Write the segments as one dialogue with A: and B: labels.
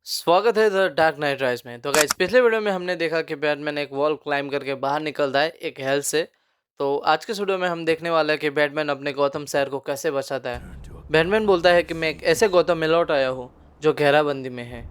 A: स्वागत है the dark night rise में। तो गाइस पिछले वीडियो में हमने देखा कि बैटमैन एक वॉल क्लाइम करके बाहर निकलता है एक हेल से। तो आज के वीडियो में हम देखने वाले हैं कि बैटमैन अपने गौतम शहर को कैसे बचाता है। बैटमैन बोलता है कि मैं एक ऐसे गौतम में लौट आया हूँ जो घेराबंदी में है।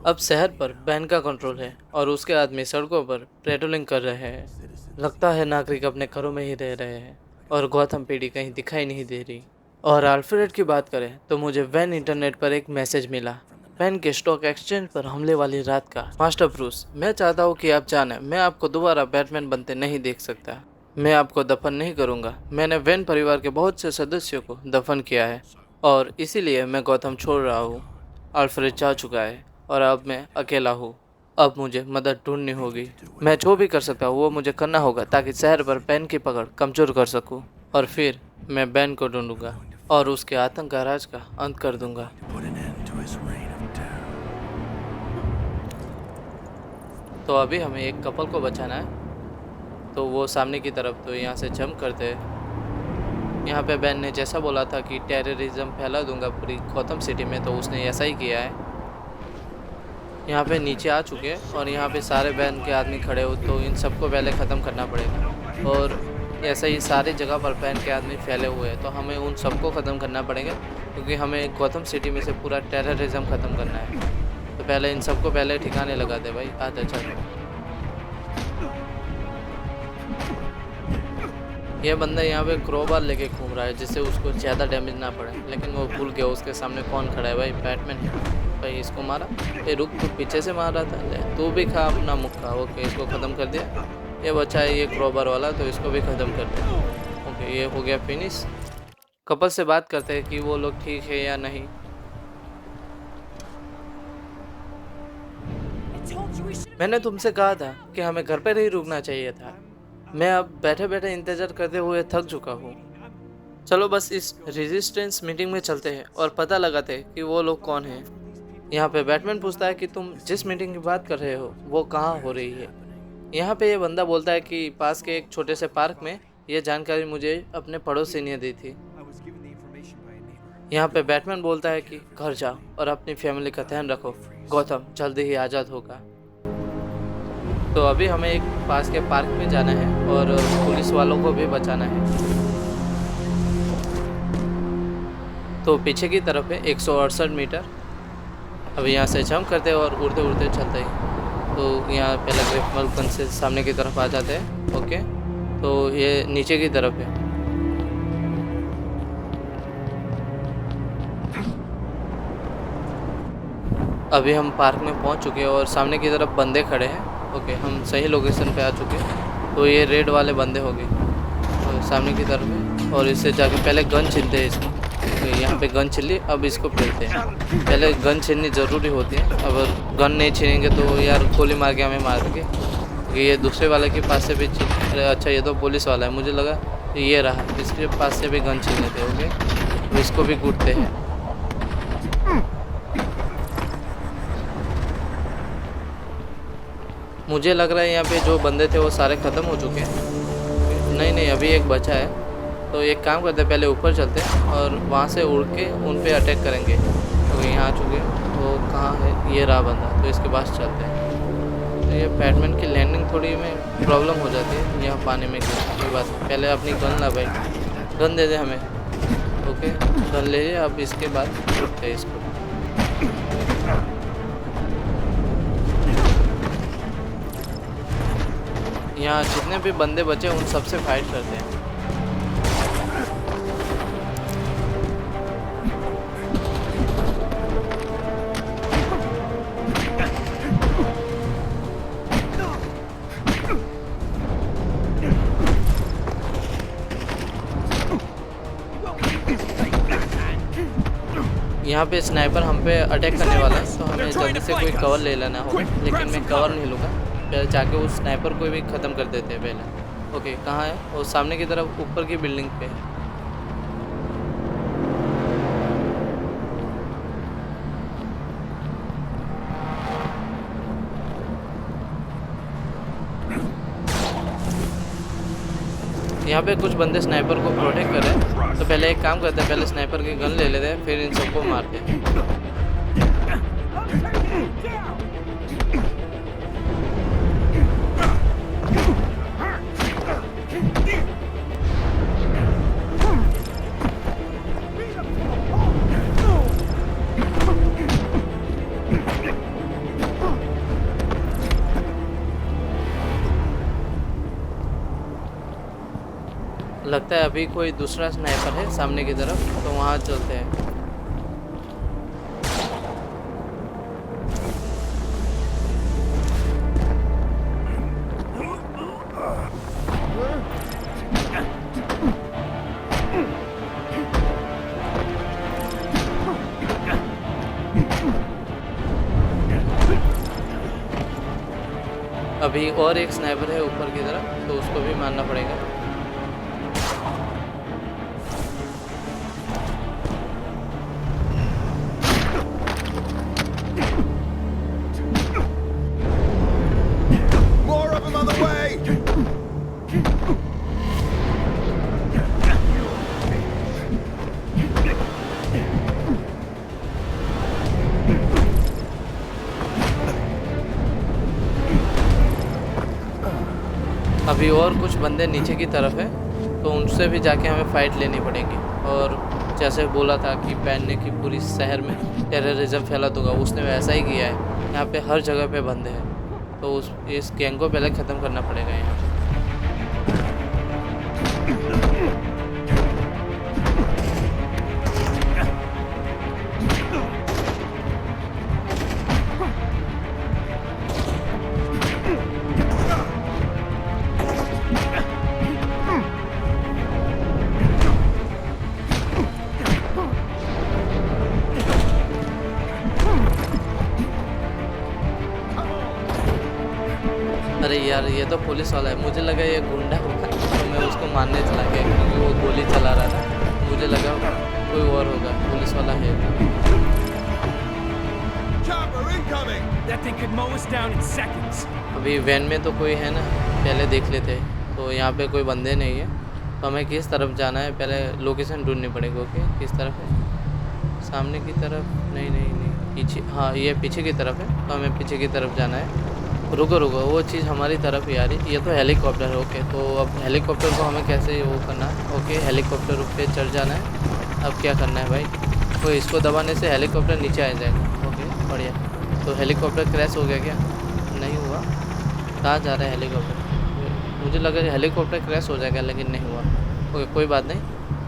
A: अब शहर पर बैन का कंट्रोल है और उसके आदमी सड़कों पर पेट्रोलिंग कर रहे हैं। लगता है नागरिक अपने घरों में ही रह रहे हैं और गौतम पीढ़ी कहीं दिखाई नहीं दे रही। और अल्फ्रेड की बात करें तो मुझे वैन इंटरनेट पर एक मैसेज मिला। वैन के स्टॉक एक्सचेंज पर हमले वाली रात का मास्टर ब्रूस, मैं चाहता हूँ कि आप जाने, मैं आपको दोबारा बैटमैन बनते नहीं देख सकता। मैं आपको दफन नहीं करूँगा। मैंने वैन परिवार के बहुत से सदस्यों को दफन किया है और इसीलिए मैं गौतम छोड़ रहा हूँ। अल्फ्रेड जा चुका है और अब मैं अकेला हूँ। अब मुझे मदद ढूंढनी होगी। मैं जो भी कर सकता हूँ वो मुझे करना होगा ताकि शहर पर बैन की पकड़ कमजोर कर सकूँ और फिर मैं बैन को ढूंढूंगा और उसके आतंक का राज का अंत कर दूंगा। तो अभी हमें एक कपल को बचाना है। तो वो सामने की तरफ तो यहाँ से जंप करते हैं। यहाँ पे बैन ने जैसा बोला था कि टेररिज्म फैला दूंगा पूरी गौतम सिटी में, तो उसने ऐसा ही किया है। यहाँ पे नीचे आ चुके हैं और यहाँ पे सारे बैन के आदमी खड़े हो, तो इन सबको पहले ख़त्म करना पड़ेगा। और ऐसा ही सारी जगह पर बैन के आदमी फैले हुए हैं, तो हमें उन सबको ख़त्म करना पड़ेगा क्योंकि हमें गौतम सिटी में से पूरा टेररिज्म ख़त्म करना है। तो पहले इन सबको पहले ठिकाने लगा दे भाई। आजा चलो। ये बंदा यहाँ पे क्रोबार लेके घूम रहा है जिससे उसको ज़्यादा डैमेज ना पड़े, लेकिन वो भूल गया उसके सामने कौन खड़ा है। भाई बैटमैन है भाई। इसको मारा। ये रुक, तो पीछे से मार रहा था। ले तू भी खा अपना मुक्का। ओके, इसको ख़त्म कर दिया। ये बचा है ये क्रोबार वाला, तो इसको भी ख़त्म कर दिया। ओके, ये हो गया फिनिश। कपल से बात करते हैं कि वो लोग ठीक है या नहीं। मैंने तुमसे कहा था कि हमें घर पर ही रुकना चाहिए था। मैं अब बैठे बैठे इंतज़ार करते हुए थक चुका हूँ। चलो बस इस रेजिस्टेंस मीटिंग में चलते हैं और पता लगाते हैं कि वो लोग कौन हैं। यहाँ पे बैटमैन पूछता है कि तुम जिस मीटिंग की बात कर रहे हो वो कहाँ हो रही है। यहाँ पे ये बंदा बोलता है कि पास के एक छोटे से पार्क में। ये जानकारी मुझे अपने पड़ोसी ने दी थी। यहाँ पे बैटमैन बोलता है कि घर जाओ और अपनी फैमिली का ध्यान रखो। गौतम जल्दी ही आज़ाद होगा। तो अभी हमें एक पास के पार्क में जाना है और पुलिस वालों को भी बचाना है। तो पीछे की तरफ है 168 मीटर। अभी यहाँ से जंप करते हैं और उड़ते उड़ते चलते हैं। तो यहाँ पहले ग्रेफ मलकन से सामने की तरफ आ जाते हैं। ओके, तो ये नीचे की तरफ है। अभी हम पार्क में पहुँच चुके हैं और सामने की तरफ बंदे खड़े हैं। ओके, हम सही लोकेशन पे आ चुके हैं। तो ये रेड वाले बंदे हो गए और सामने की तरफ है। और इससे जाके पहले गन छीनते हैं इसको। तो यहाँ पे गन छीन ली, अब इसको फेंकते हैं। पहले गन छीननी ज़रूरी होती है। अगर गन नहीं छीनेंगे तो यार गोली मार के हमें मार देंगे। क्योंकि ये दूसरे वाले के पास से भी अरे अच्छा, ये तो पुलिस वाला है, मुझे लगा ये रहा। इसके पास से भी गन छीन लेते हैं। ओके, तो इसको भी कूटते हैं। मुझे लग रहा है यहाँ पे जो बंदे थे वो सारे ख़त्म हो चुके हैं। नहीं नहीं, अभी एक बचा है। तो एक काम करते हैं, पहले ऊपर चलते हैं और वहाँ से उड़ के उन पे अटैक करेंगे। तो यहाँ आ चुके हैं। वो कहाँ है? ये रहा बंदा, तो इसके पास चलते हैं। तो ये बैटमैन की लैंडिंग थोड़ी में प्रॉब्लम हो जाती है यहाँ पानी में। कोई बात नहीं, पहले अपनी गन ला भाई। गन दे दे हमें। ओके, गन ले लिया। अब इसके बाद उठते हैं इसको। यहाँ जितने भी बंदे बचे उन सबसे फाइट करते हैं। यहाँ पे स्नाइपर हम पे अटैक करने वाला है, तो हमें जल्दी से कोई कवर ले लेना होगा। लेकिन मैं कवर नहीं लूँगा, पहले जाके उस स्नाइपर को भी ख़त्म कर देते हैं पहले। ओके, कहाँ है वो? सामने की तरफ ऊपर की बिल्डिंग पे है। यहाँ पे कुछ बंदे स्नाइपर को प्रोटेक्ट कर रहे हैं। तो पहले एक काम करते हैं, पहले स्नाइपर की गन ले लेते हैं, फिर इन सबको मारते हैं। लगता है अभी कोई दूसरा स्नाइपर है सामने की तरफ, तो वहाँ चलते हैं। अभी और एक स्नाइपर है ऊपर की तरफ, तो उसको भी मारना पड़ेगा।
B: More of them on the way!
A: अभी और कुछ बंदे नीचे की तरफ है, तो उनसे भी जाके हमें फ़ाइट लेनी पड़ेगी। और जैसे बोला था कि बैन ने कि पूरी शहर में टेररिज्म फैला दूंगा, उसने वैसा ही किया है। यहाँ पे हर जगह पे बंदे हैं, तो इस गैंग को पहले ख़त्म करना पड़ेगा यहाँ। अरे यार, ये तो पुलिस वाला है। मुझे लगा ये गुंडा होगा, तो मैं उसको मारने चला गया क्योंकि वो गोली चला रहा था। मुझे लगा कोई और होगा, पुलिस वाला है।
B: Chopper incoming!
C: That thing could mow us down in seconds.
A: अभी वैन में तो कोई है ना, पहले देख लेते हैं। तो यहाँ पे कोई बंदे नहीं है, तो हमें किस तरफ जाना है, पहले लोकेशन ढूंढनी पड़ेगी। ओके, किस तरफ है? सामने की तरफ? नहीं नहीं नहीं, पीछे। हाँ, ये पीछे की तरफ है, तो हमें पीछे की तरफ जाना है। रुको रुको, वो चीज़ हमारी तरफ ही आ रही। ये तो हेलीकॉप्टर है। ओके, तो अब हेलीकॉप्टर को हमें कैसे वो करना है? ओके, हेलीकॉप्टर पे चढ़ जाना है। अब क्या करना है भाई? तो इसको दबाने से हेलीकॉप्टर नीचे आ जाएगा। ओके, बढ़िया। तो हेलीकॉप्टर क्रैश हो गया क्या? नहीं हुआ। कहाँ जा रहा है हेलीकॉप्टर? मुझे लगा हेलीकॉप्टर क्रैश हो जाएगा, लेकिन नहीं हुआ। ओके, कोई बात नहीं।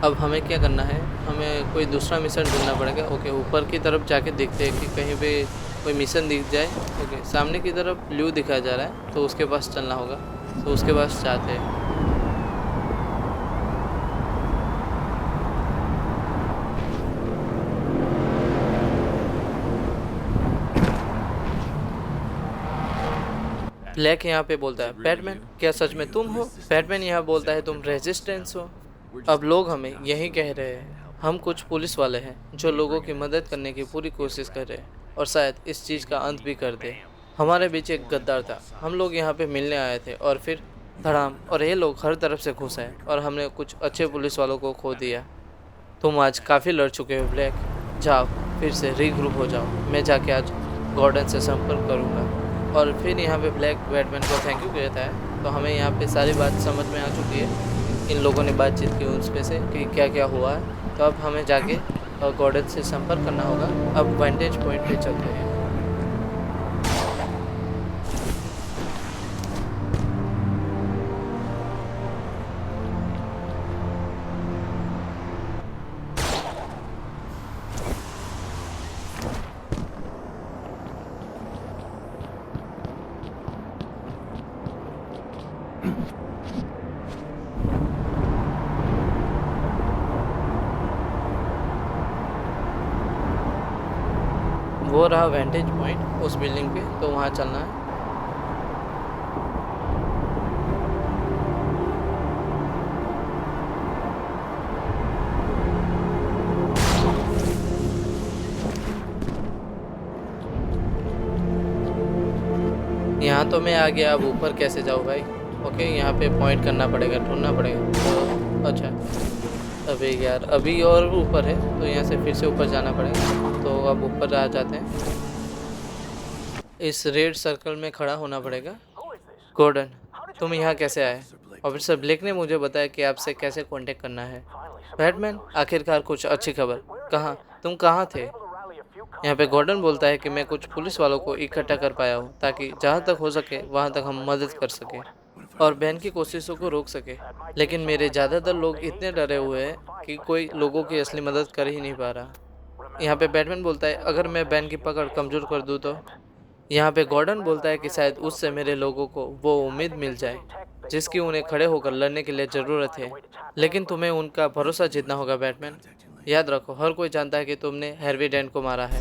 A: अब हमें क्या करना है? हमें कोई दूसरा मिशन ढूंढना पड़ेगा। ओके, ऊपर की तरफ जाके देखते हैं कि कहीं पे कोई मिशन दिख जाए। ओके, सामने की तरफ ब्लू दिखाया जा रहा है, तो उसके पास चलना होगा। तो उसके पास जाते हैं। ब्लैक यहाँ पे बोलता है, बैटमैन क्या सच में तुम हो? बैटमैन यहाँ बोलता है, तुम रेजिस्टेंस हो। अब लोग हमें यही कह रहे हैं। हम कुछ पुलिस वाले हैं जो लोगों की मदद करने की पूरी कोशिश कर रहे हैं, और शायद इस चीज़ का अंत भी कर दे। हमारे बीच एक गद्दार था, हम लोग यहाँ पे मिलने आए थे, और फिर धड़ाम, और ये लोग हर तरफ से घुस आए, और हमने कुछ अच्छे पुलिस वालों को खो दिया। तुम आज काफ़ी लड़ चुके हो ब्लैक, जाओ फिर से रीग्रुप हो जाओ। मैं जाके आज गॉर्डन से संपर्क करूँगा। और फिर यहाँ पे ब्लैक बैटमैन को थैंक यू कहता है। तो हमें यहाँ पे सारी बात समझ में आ चुकी है। इन लोगों ने बातचीत की उस पे से कि क्या क्या हुआ है। तो अब हमें जाके गॉर्डन से संपर्क करना होगा। अब वांटेज पॉइंट पे चलते हैं। वो रहा वेंटेज पॉइंट उस बिल्डिंग पे, तो वहाँ चलना है। यहाँ तो मैं आ गया, अब ऊपर कैसे जाऊँ भाई? ओके, यहाँ पे पॉइंट करना पड़ेगा, ढूंढना पड़ेगा। तो अच्छा, अभी यार अभी और ऊपर है, तो यहाँ से फिर से ऊपर जाना पड़ेगा। तो अब ऊपर आ जाते हैं। इस रेड सर्कल में खड़ा होना पड़ेगा। गॉर्डन, तुम यहाँ कैसे आए? ऑफिसर ब्लेक ने मुझे बताया कि आपसे कैसे कांटेक्ट करना है। बैटमैन, आखिरकार कुछ अच्छी खबर। कहाँ? तुम कहाँ थे? यहाँ पे गॉर्डन बोलता है कि मैं कुछ पुलिस वालों को इकट्ठा कर पाया हूँ, ताकि जहाँ तक हो सके वहाँ तक हम मदद कर सकें। और बैन की कोशिशों को रोक सके। लेकिन मेरे ज़्यादातर लोग इतने डरे हुए हैं कि कोई लोगों की असली मदद कर ही नहीं पा रहा। यहाँ पे बैटमैन बोलता है अगर मैं बैन की पकड़ कमज़ोर कर दूँ तो। यहाँ पे गॉर्डन बोलता है कि शायद उससे मेरे लोगों को वो उम्मीद मिल जाए जिसकी उन्हें खड़े होकर लड़ने के लिए ज़रूरत है। लेकिन तुम्हें उनका भरोसा जीतना होगा बैटमैन। याद रखो हर कोई जानता है कि तुमने हार्वी डेंट को मारा है।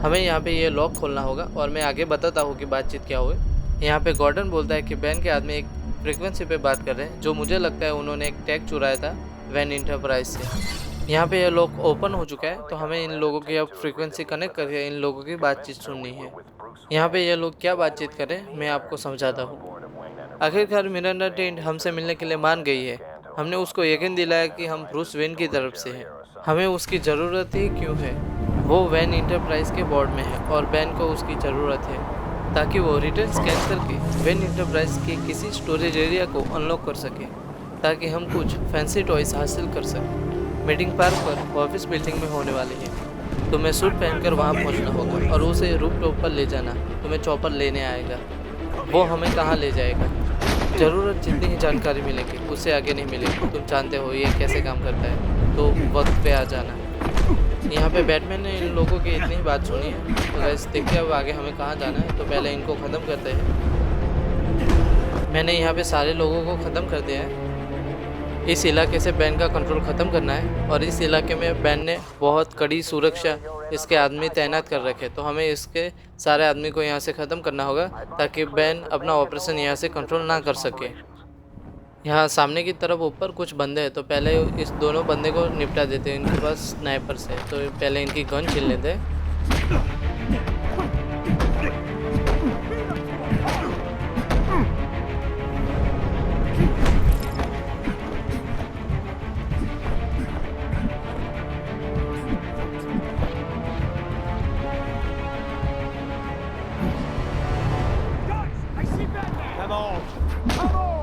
A: हमें यहाँ पे ये लॉक खोलना होगा और मैं आगे बताता हूँ कि बातचीत क्या हुई। यहाँ पे गॉर्डन बोलता है कि बैन के आदमी एक फ्रीक्वेंसी पे बात कर रहे हैं जो मुझे लगता है उन्होंने एक टैग चुराया था वैन इंटरप्राइज से। यहाँ पे ये लॉक ओपन हो चुका है तो हमें इन लोगों की अब फ्रीक्वेंसी कनेक्ट करके इन लोगों की बातचीत सुननी है। यहाँ पे ये लोग क्या बातचीत करें मैं आपको समझाता हूँ। आखिरकार मिरांडा टेंट हमसे मिलने के लिए मान गई है। हमने उसको यकीन दिलाया कि हम ब्रूस वेन की तरफ से हैं। हमें उसकी ज़रूरत ही क्यों है। वो वैन इंटरप्राइज के बोर्ड में है और बैन को उसकी ज़रूरत है ताकि वो रिटर्न स्कैन करके वैन इंटरप्राइज के किसी स्टोरेज एरिया को अनलॉक कर सके ताकि हम कुछ फैंसी टॉयज हासिल कर सकें। मीटिंग पार्क पर ऑफिस बिल्डिंग में होने वाली है। तुम्हें सूट पहनकर वहाँ पहुँचना होगा और उसे रूफ टॉप पर ले जाना। तुम्हें चॉपर लेने आएगा। वो हमें कहाँ ले जाएगा। ज़रूरत जितनी ही जानकारी मिलेगी उससे आगे नहीं मिलेगी। तुम जानते हो ये कैसे काम करता है तो वक्त पे आ जाना। यहाँ पे बैटमैन ने इन लोगों की इतनी ही बात सुनी है तो गाइस देखते हैं अब आगे हमें कहाँ जाना है। तो पहले इनको ख़त्म करते हैं। मैंने यहाँ पे सारे लोगों को ख़त्म कर दिया है। इस इलाके से बैन का कंट्रोल ख़त्म करना है और इस इलाके में बैन ने बहुत कड़ी सुरक्षा इसके आदमी तैनात कर रखे तो हमें इसके सारे आदमी को यहाँ से ख़त्म करना होगा ताकि बैन अपना ऑपरेशन यहाँ से कंट्रोल ना कर सके। यहाँ सामने की तरफ ऊपर कुछ बंदे हैं तो पहले इस दोनों बंदे को निपटा देते हैं। इनके पास स्नाइपर से तो पहले इनकी गन छीन लेते हैं।
C: Guys, I see Batman!
B: Come on. Come on.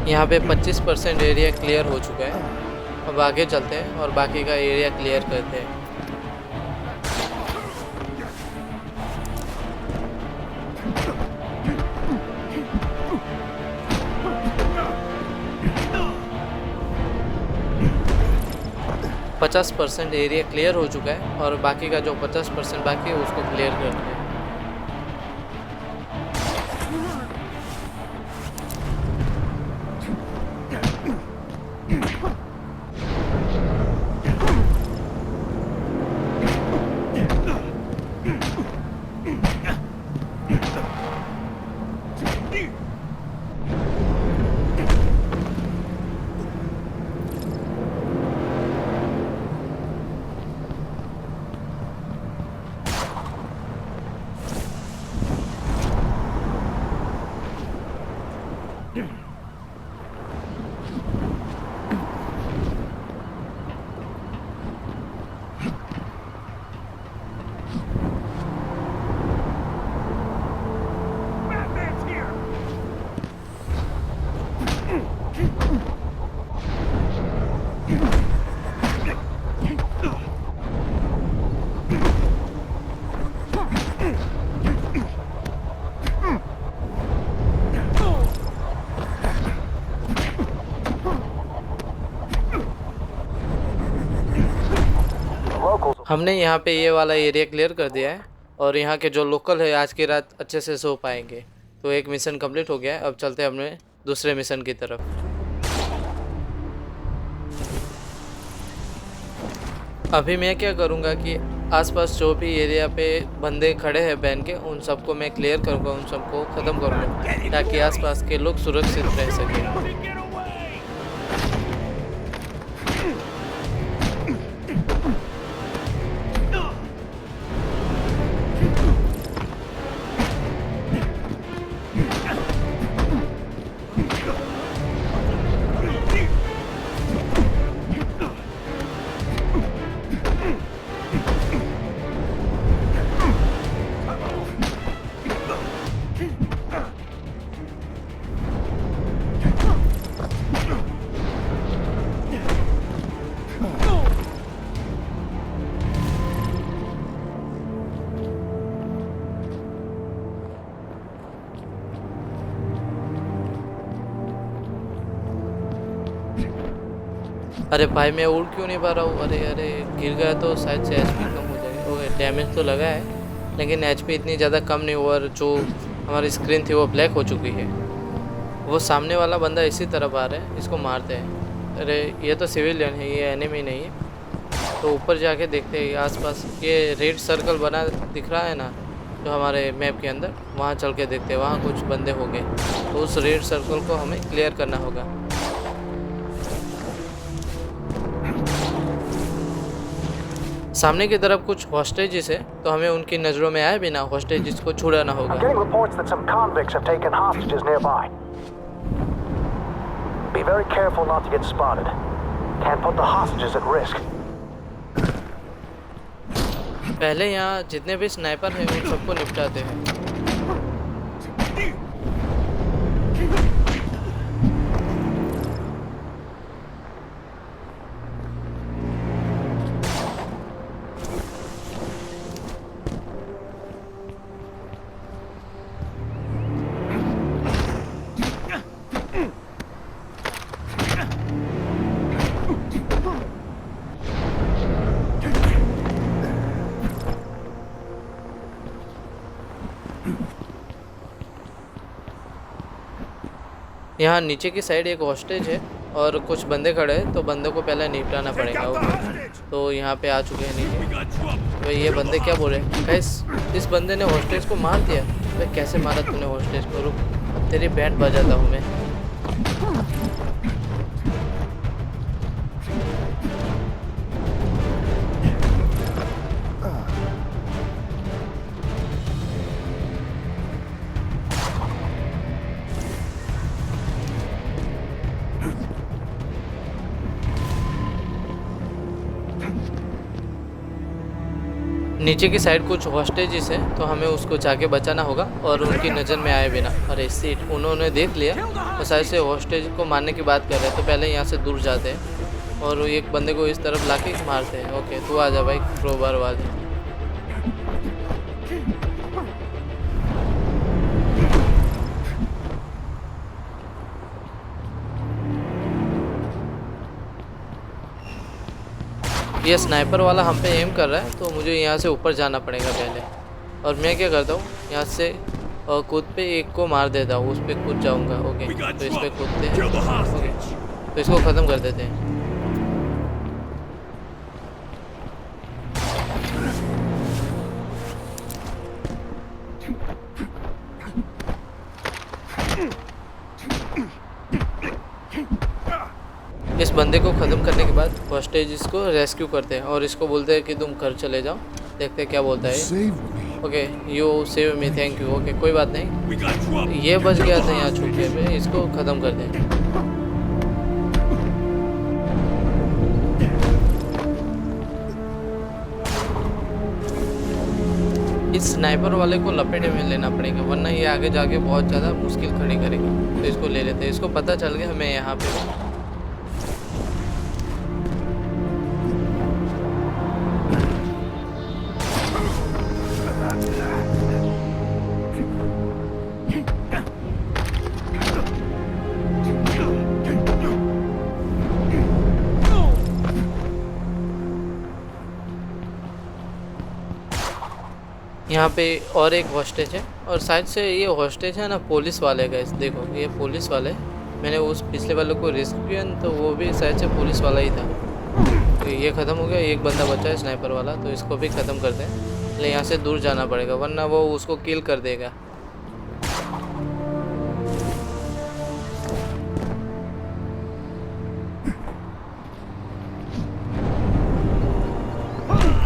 A: यहाँ पे 25% एरिया क्लियर हो चुका है। अब आगे चलते हैं और बाकी का एरिया क्लियर करते हैं। पचास % एरिया क्लियर हो चुका है और बाकी का जो 50% बाकी है उसको क्लियर करते हैं।
C: Batman's here!
A: हमने यहाँ पे ये वाला एरिया क्लियर कर दिया है और यहाँ के जो लोकल है आज की रात अच्छे से सो पाएंगे। तो एक मिशन कंप्लीट हो गया है। अब चलते हैं अपने दूसरे मिशन की तरफ। अभी मैं क्या करूँगा कि आसपास जो भी एरिया पे बंदे खड़े हैं बैन के उन सबको मैं क्लियर करूँगा, उन सबको ख़त्म करूँगा ताकि आसपास के लोग सुरक्षित रह सकें।
C: Get away!
A: अरे भाई मैं उड़ क्यों नहीं पा रहा हूँ? अरे अरे गिर गया तो शायद से एचपी कम हो जाएगी। ओके डैमेज तो लगा है लेकिन एचपी इतनी ज़्यादा कम नहीं हुआ और जो हमारी स्क्रीन थी वो ब्लैक हो चुकी है। वो सामने वाला बंदा इसी तरफ आ रहा है, इसको मारते हैं। अरे ये तो सिविलियन है, ये एनिमी नहीं है। तो ऊपर जाके देखते हैं आसपास ये रेड सर्कल बना दिख रहा है ना जो हमारे मैप के अंदर, वहाँ चल के देखते हैं वहाँ कुछ बंदे होंगे। तो उस रेड सर्कल को हमें क्लियर करना होगा। सामने की तरफ कुछ हॉस्टेजेस है तो हमें उनकी नज़रों में आए बिना हॉस्टेजेस को छुड़ाना
B: I'm
A: होगा।
B: getting reports that some convicts have taken hostages nearby. Be very careful not to get spotted. Can't put the hostages at risk.
A: पहले यहाँ जितने भी स्नाइपर हैं उन सबको निपटाते हैं। यहाँ नीचे की साइड एक हॉस्टेज है और कुछ बंदे खड़े हैं तो बंदों को पहले निपटाना पड़ेगा। ओके तो यहाँ पे आ चुके हैं नीचे। तो ये बंदे क्या बोल रहे हैं? गाइस इस बंदे ने हॉस्टेज को मार दिया। भाई कैसे मारा तूने हॉस्टेज को? रुक अब तेरी बैंड बजाता हूँ मैं। नीचे की साइड कुछ हॉस्टेजेस हैं तो हमें उसको जाके बचाना होगा और उनकी नज़र में आए बिना। अरे सीट उन्होंने देख लिया तो शायद से हॉस्टेज को मारने की बात कर रहे हैं तो पहले यहाँ से दूर जाते हैं और एक बंदे को इस तरफ लाके मारते हैं। ओके तू आ जा भाई क्रोबार वाले। ये स्नाइपर वाला हम पे एम कर रहा है तो मुझे यहाँ से ऊपर जाना पड़ेगा पहले। और मैं क्या करता हूँ यहाँ से कूद पे एक को मार देता हूँ, उस पर कूद जाऊँगा। ओके तो इस पर कूदते हैं। ओके तो इसको ख़त्म कर देते हैं। इस बंदे को ख़त्म करने के बाद हॉस्टेज इसको रेस्क्यू करते हैं और इसको बोलते हैं कि तुम घर चले जाओ। देखते हैं क्या बोलता है। Okay you save me, thank you. Okay कोई बात नहीं, ये बच गया था यहाँ छुपके पे, इसको ख़त्म कर दें। इस स्नाइपर वाले को लपेटे में लेना पड़ेगा वरना ये आगे जाके बहुत ज़्यादा मुश्किल खड़ी करेगी। तो इसको ले लेते हैं। इसको पता चल गया हमें यहाँ पे। यहाँ पे और एक हॉस्टेज है और शायद से ये हॉस्टेज है ना पुलिस वाले का। देखो ये पुलिस वाले, मैंने उस पिछले वाले को रेस्क्यू किया तो वो भी शायद से पुलिस वाला ही था। तो ये ख़त्म हो गया। एक बंदा बचा है स्नाइपर वाला तो इसको भी ख़त्म करते हैं। लेकिन यहाँ से दूर जाना पड़ेगा वरना वो उसको किल कर देगा।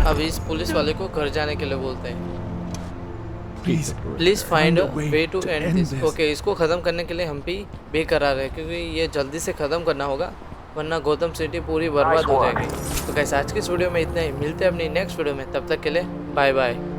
A: अब इस पुलिस वाले को घर जाने के लिए बोलते हैं। Please find a way to end this. Okay इसको ख़त्म करने के लिए हम भी बेकरार है क्योंकि ये जल्दी से ख़त्म करना होगा वरना गौतम सिटी पूरी बर्बाद हो जाएगी। तो गाइस आज की इस वीडियो में इतना ही। मिलते हैं अपनी नेक्स्ट वीडियो में, तब तक के लिए बाय बाय।